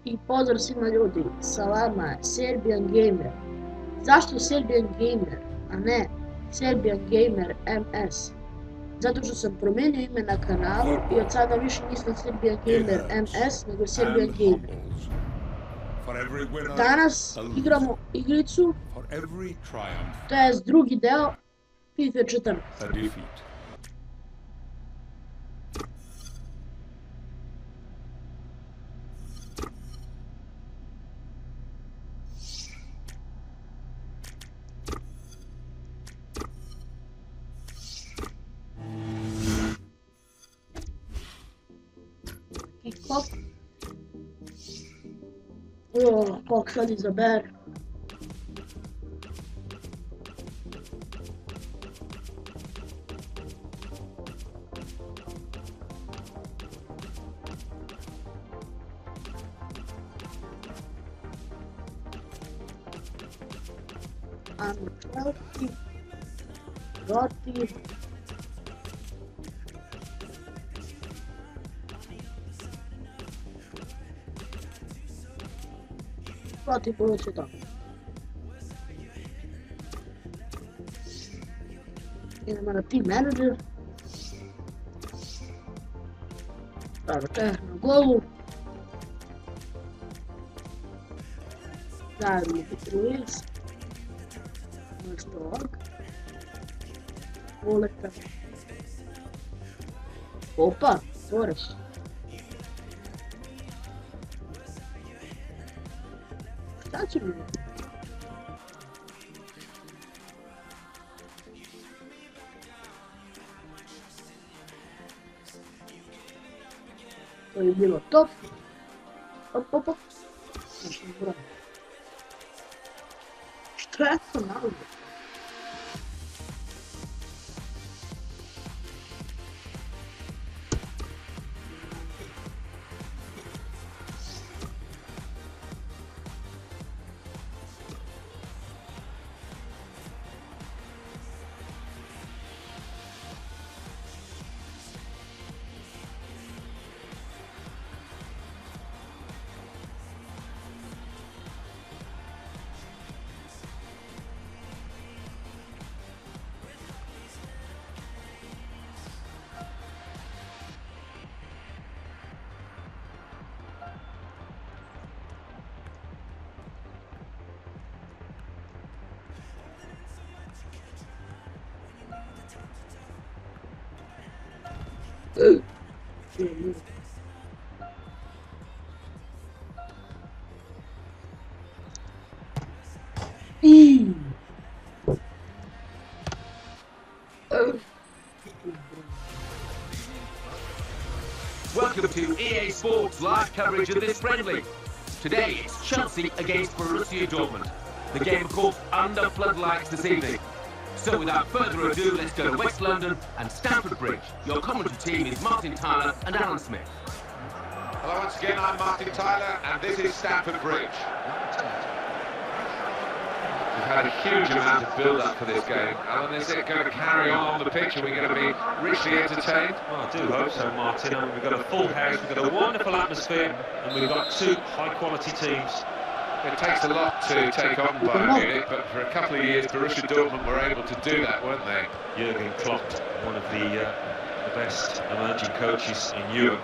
I pozdrav svima ljudi, sa vama je Serbian Gamer. Zašto Serbian Gamer, a ne Serbian Gamer MS? Zato što sam promijenio ime na kanalu i od sada više nisam Serbian Gamer MS, nego Serbian Gamer. Danas igramo igricu, to je drugi deo FIFA 14. Kick-off. Koliko sad izabere. Ancelotti, Totti, Totti poručio to. Idemo na team manager. Dobro, čekaj na golu. Zajedno biti Luis. Nešto ovak. Voleta. Opa, Torres. Šta će mi? To je bilo top. Op, op, op. Šta je to nalog? Welcome to EA Sports live coverage of this friendly. Today it's Chelsea against Borussia Dortmund. The game, of course, under floodlights this evening. So without further ado, let's go to West London and Stamford Bridge. Your commentary team is Martin Tyler and Alan Smith. Hello once again, I'm Martin Tyler and this is Stamford Bridge. We've had a huge amount of build-up for this game. Alan, is it going to carry on the pitch? Are we going to be richly entertained? Well, I do hope so, Martin. I mean, we've got a full house, we've got a wonderful atmosphere, and we've got two high-quality teams. It takes a lot to take on Bayern Munich, but for a couple of years, Borussia Dortmund were able to do that, weren't they? Jurgen Klopp, one of the best emerging coaches in Europe,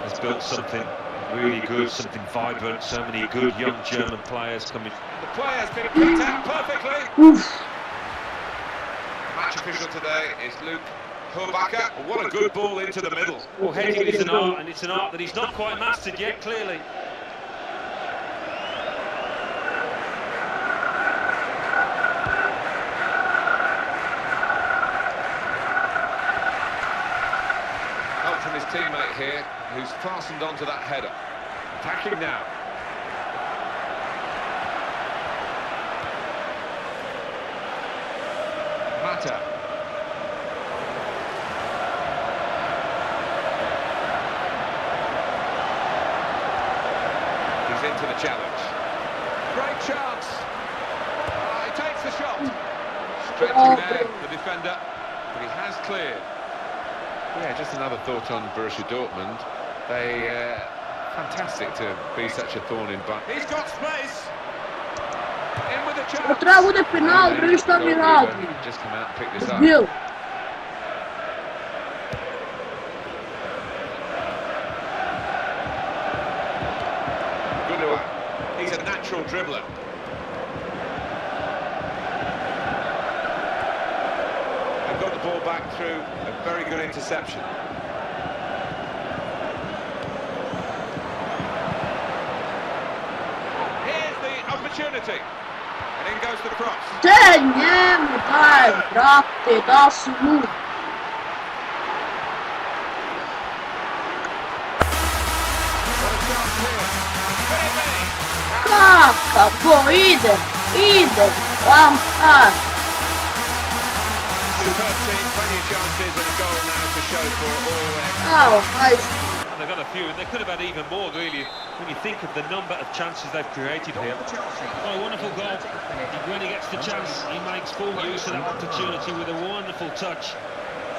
has built something really good, something vibrant, so many good young German players coming. The play has been picked out perfectly. Match official today is Luke Hurbacher. What a good ball into the middle. Well, heading is an art, and it's an art that he's not quite mastered yet, clearly. Help from his teammate here, who's fastened onto that header. Attacking now. Mata. He's into the challenge. Great chance. He takes the shot. Stretching there, the defender, but he has cleared. Yeah, just another thought on Borussia Dortmund. They Fantastic to be such a thorn in back. He's got space. In with a chance. Ovo treba bude penal, bre, šta mi radi? Just come out and pick this up. Bil. Gundogan. He's a natural dribbler. They've got the ball back through a very good interception. Here's the opportunity. And in goes the cross. Te njemu daj, brate, da su mu. What a chance here. Could it be? Kako, idem, Lampard. Superb team, plenty of chances and a goal now to show for all their... Bravo, majstor. And they've got a few, and they could have had even more, really, when you think of the number of chances they've created here. Oh, a wonderful goal. When he gets the chance, he makes full use of that opportunity with a wonderful touch.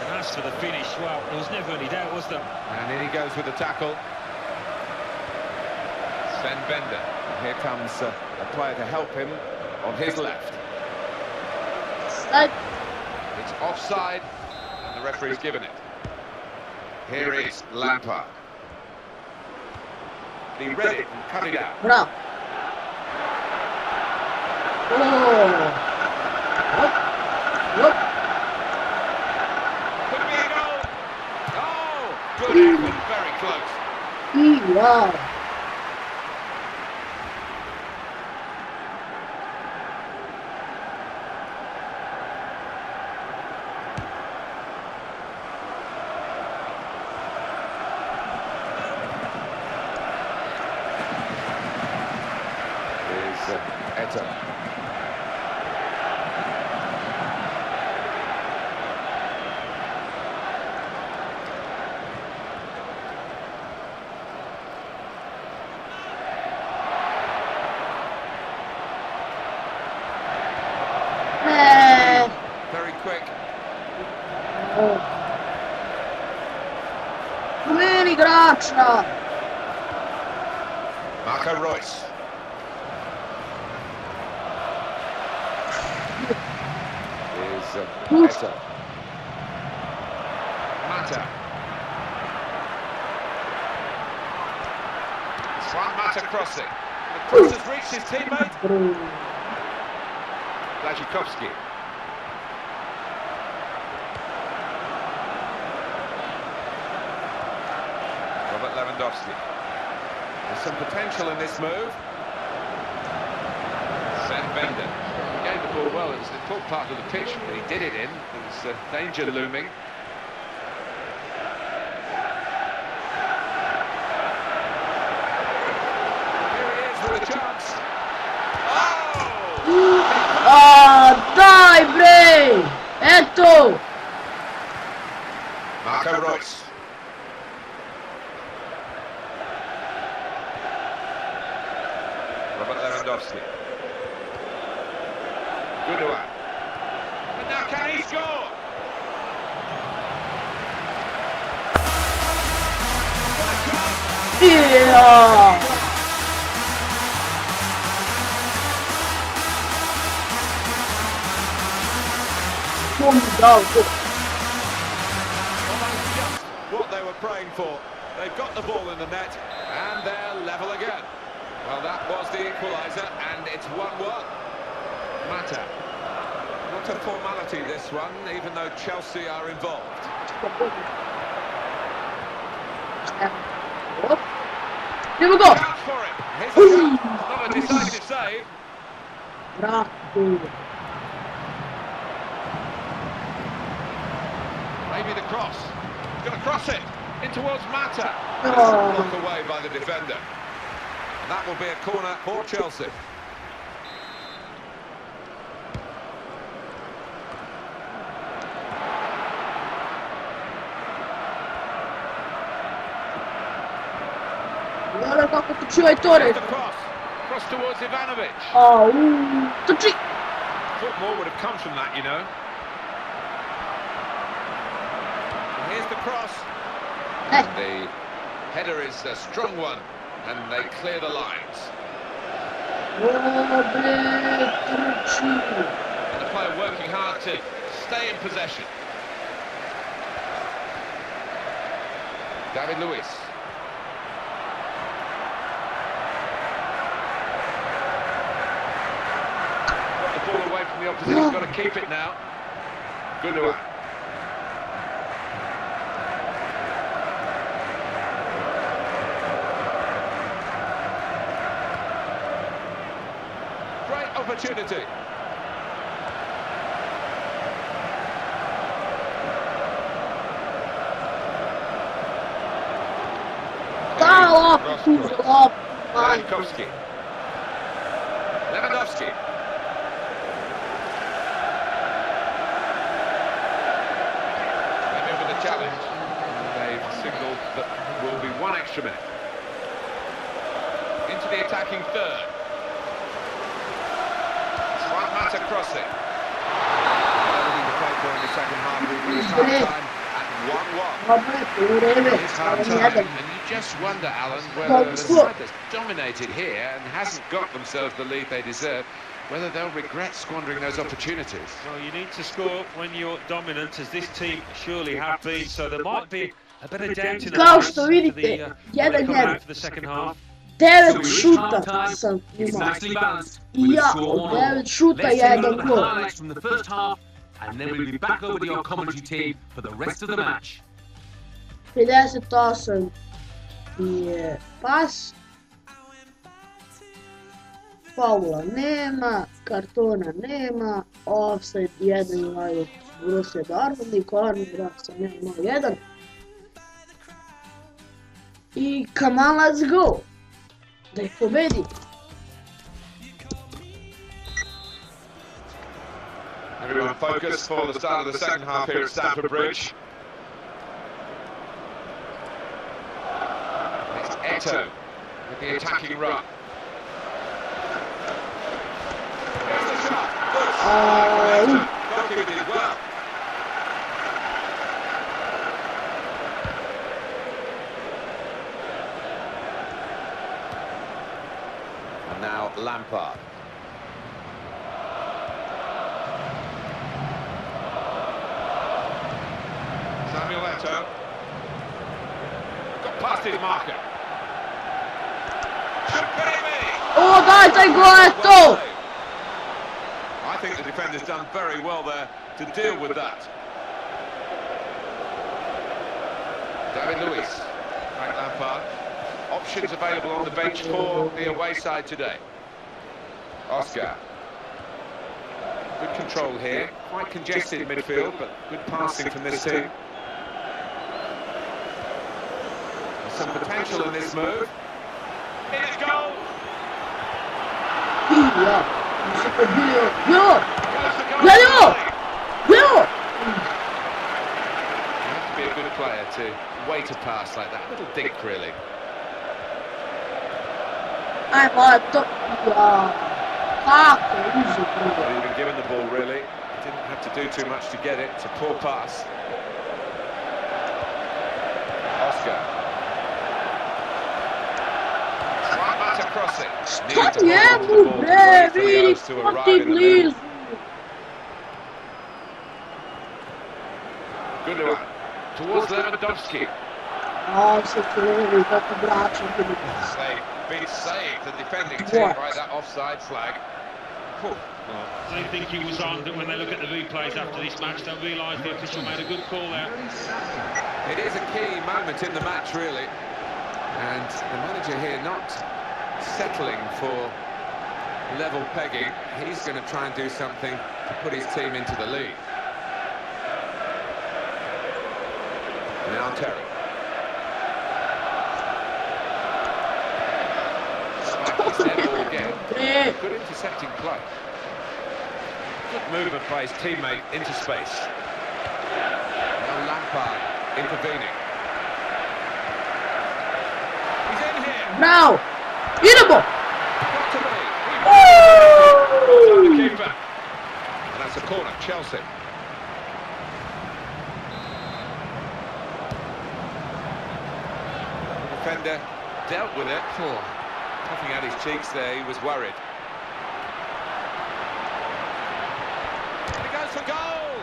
And as for the finish, well, there was never any doubt, was there? And in he goes with the tackle. Sven Bender. Here comes a player to help him on his left. Staj. It's offside, and the referee's given it. Here is Lampard. He read it and cut it out. Bravo. Oh. Hop. Could be a goal. Oh, good effort, very close. Wow. Here's Eto'o. Ne. Very quick. Oh. Pomeni igrača. Marco Reus. Here's Eto'o. Mata. Juan Mata crossing. The cross has reached his teammate. Blazikowski. Robert Lewandowski. There's some potential in this move. Sven Bender. He gave the ball well. It was the full part of the pitch that he did it in. There was danger looming. Here he is with a chance. Oh! Ah, dai, bre. Eto. Marco Reus. Robert Lewandowski. Gundogan. And now can he score? What a chance! Yeah. Como dá o gol. Well, that's just what they were praying for. They've got the ball in the net, and they're level again. Well, that was the equaliser, and it's 1-1. Mata. Not a formality, this one, even though Chelsea are involved. Here we go. Chance for him. Here's the shot. Not a decisive save. Bravo. Maybe the cross. He's going to cross it in towards Mata. Oh. Blocked away by the defender. And that will be a corner for Chelsea. Guarda kako točio je Torres. Here's the cross. Cross towards Ivanovic. Au, toči. Thought more would have come from that, you know. And here's the cross. Eh, The header is a strong one. and they clear the lines. And the player working hard to stay in possession. David Luiz. Got the ball away from the opposition, got to keep it now. Gundogan. Great opportunity. Lewandowski. Lewandowski. They're in with the challenge. They've signalled that will be 1 extra minute. Into the attacking third. Juan Mata crossing. Everything to play for in the second half. We've reached half-time at 1-1. It's half-time, and you just wonder, Alan, whether the side that's dominated here and hasn't got themselves the lead they deserve, whether they'll regret squandering those opportunities. Well, you need to score when you're dominant, as this team surely have been, so there might be a bit of doubt in the Kao što vidite, 1-1. for the second half. 9 šuta sam It's imao. nicely balanced. I With a ja score od 1-1. 9 šuta Let's take a look 1 at the gol. highlights from the first half, and then we'll be back over to your commentary team for the rest of the match. 58 je pas. Faula nema, kartona nema, offside 1 imaju Borussia Dortmund i corner sa nema 1. I come on, let's go! Da ih pobedi! Everyone focused for the start of the second half here at Stamford Bridge. It's Eto'o with the attacking run. Here's the shot. Good. Goalkeeper did well. And now Lampard. Samuel Eto'o. Got past his marker. Should be. O, daj taj gol, eto! I think the defender's done very well there to deal with that. David Luiz, Frank Lampard. Options available on the bench for the away side today. Oscar. Good control here. Quite congested in midfield, but good passing from this team. There's some potential in this move. Here's goal. Ja, mi se pobio. Jo! Goes the goal. Gledaj ovo! Jo! You have to be a good player to wait a pass like that. A little dink, really. Ajmo, eto. Ja. Kako je uzo Well, drugo. he'd been given the ball, really. He didn't have to do too much to get it. It's a poor pass. Oscar. Right back across it. Needs to hold on to the Njemu, ball to bre, wait for the vidi others to ko arrive ti in the middle. blizu. Gundogan. Towards Lewandowski. A, se kreni, kako bračno vidi. Been saved, the defending team, by that offside flag. Whew. They think he was on, that when they look at the replays after this match, they'll realise the official made a good call there. It is a key moment in the match, really. And the manager here not settling for level pegging. He's going to try and do something to put his team into the lead. Now Terry. Spiky set ball again. Bre, Good intercepting play. Good movement by his teammate into space. Now Lampard intervening. He's in here. bravo! Idemo! Got to be. Woo! The keeper. And that's a corner, Chelsea. The defender dealt with it. Oh, puffing out his cheeks there, he was worried. And he goes for goal!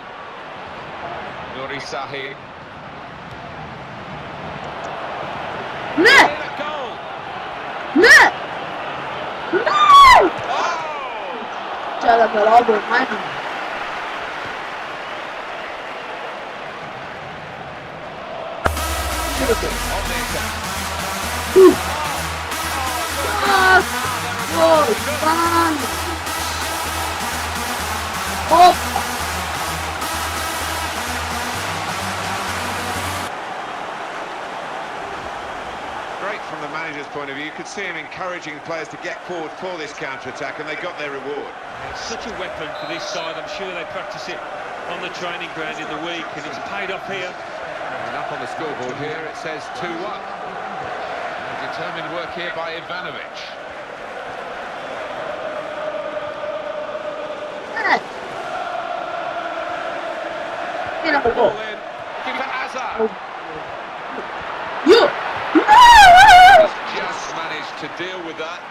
Nuri Sahin. Ne? Goal! Ne? No! Oh! Tell him all the money. On the attack. Oh, fun. Oh, Great from the manager's point of view. You could see him encouraging players to get forward for this counter-attack, and they got their reward. It's such a weapon for this side. I'm sure they practice it on the training ground in the week, and it's paid off here. And up on the scoreboard here, it says 2-1. Determined work here by Ivanovic. yes. Get up the Ball goal. in. Looking for Azar. You. He's just managed to deal with that.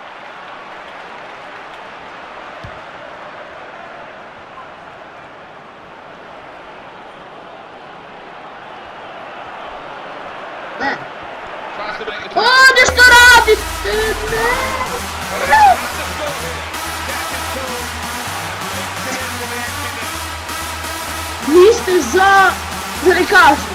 Tries to make the Oh, det står av! Niste za rekaži.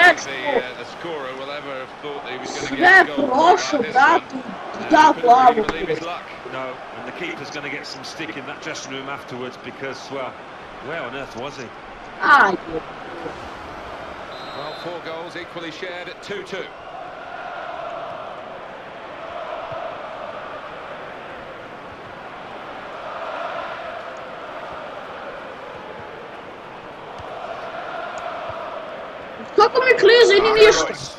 The scorer will ever have thought that he was going to Sve get a goal prošlo, like this brate, one. da Couldn't glavu. really believe his luck. No, and the keeper's going to get some stick in that dressing room afterwards because, well, where on earth was he? Ajde. Well, 4 goals equally shared at 2-2. Kako mi klize i ni ništa? Royce.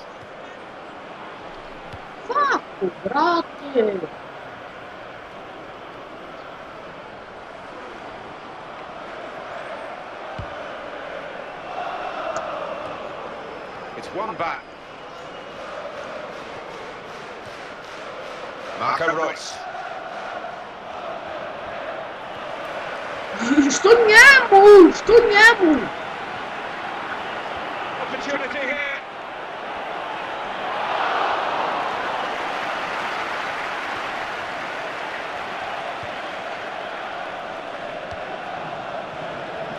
Kako, brate? It's one back. Marco Royce. Što njemu? Što njemu? Opportunity here.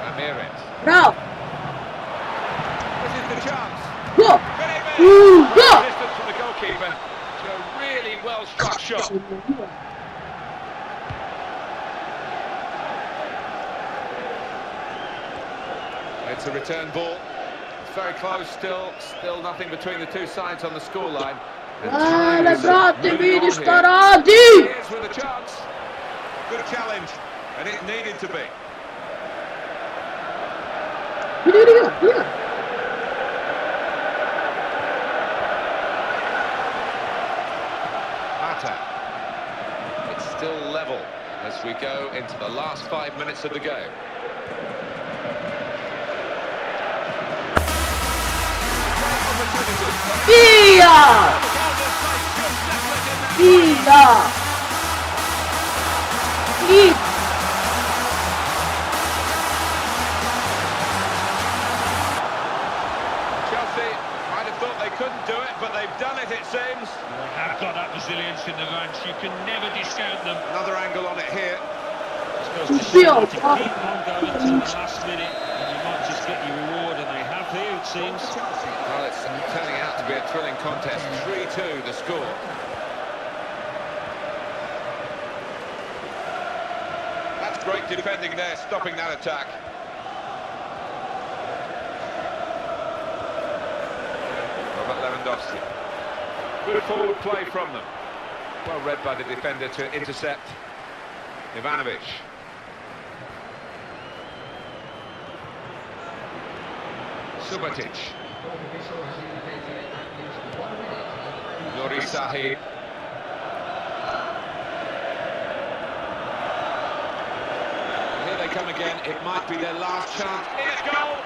Amirin. Bravo. This is the chance. Go. Go! Distance from the goalkeeper to a really well struck shot. It's a return ball. It's very close still. Still nothing between the two sides on the scoreline. And time Ale, is brate, moving vidi on šta here. radi! Here's with a chance. Good challenge, and it needed to be. Vidi ga. Mata. It's still level as we go into the last 5 minutes of the game. Via! Via! Via! Chelsea might have thought they couldn't do it, but they've done it, it seems. They have got that resilience in the ranks. You can never discount them. Another angle on it here. Just goes to show you to keep on going till the last minute, and you might just get your reward, and they have here, it seems. Well, it's turning out to be a thrilling contest. 3-2 the score. That's great defending there, stopping that attack. Robert Lewandowski. Good forward play from them. Well read by the defender to intercept. Ivanovic. Subotic. Nuri Sahin. Here they come again. It might be their last chance. In a goal!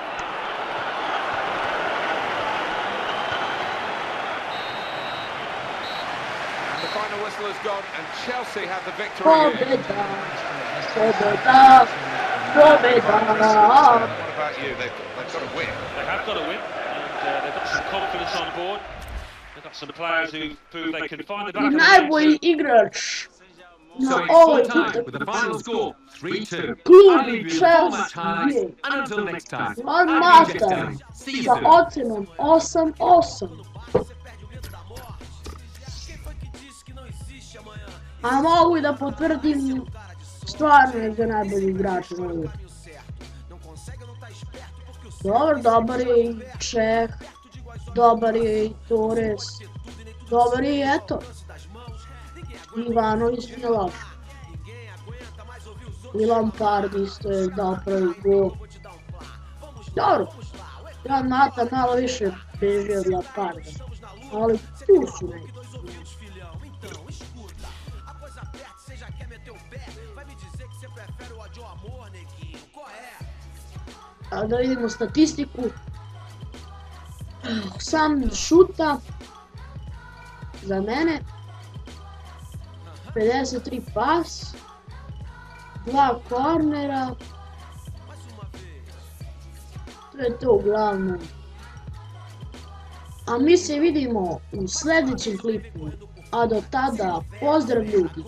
The final whistle has gone and Chelsea have the victory here. Pobjeda, pobjeda, pobjeda. What about you? They've got to win. They have got to win, and they've got some confidence on board. They've got some players who prove they can find the back I of the najbolji net. igrač So na it's ovoj full time with the final utakmici. score 3-2. Klub I'll leave you the full match Chelsea highlights, je and until next time, Van I'm Master Jeff See you sa soon. ocenom 8-8. A mogu i da potvrdim, stvarno je za najbolji igrač na ovoj utakmici. Dobar je i Čeh, dobar je i Torres, dobar je i eto, Ivanović nije loš. I Lampard isto je dao prvi gol. Dobro, ja Nata malo više beži od Lamparda, ali tu su neki. A da vidimo statistiku. 8 šuta za mene, 53 pas, 2 kornera. To je to uglavnom. A mi se vidimo u sljedećem klipu. A do tada, pozdrav ljudi!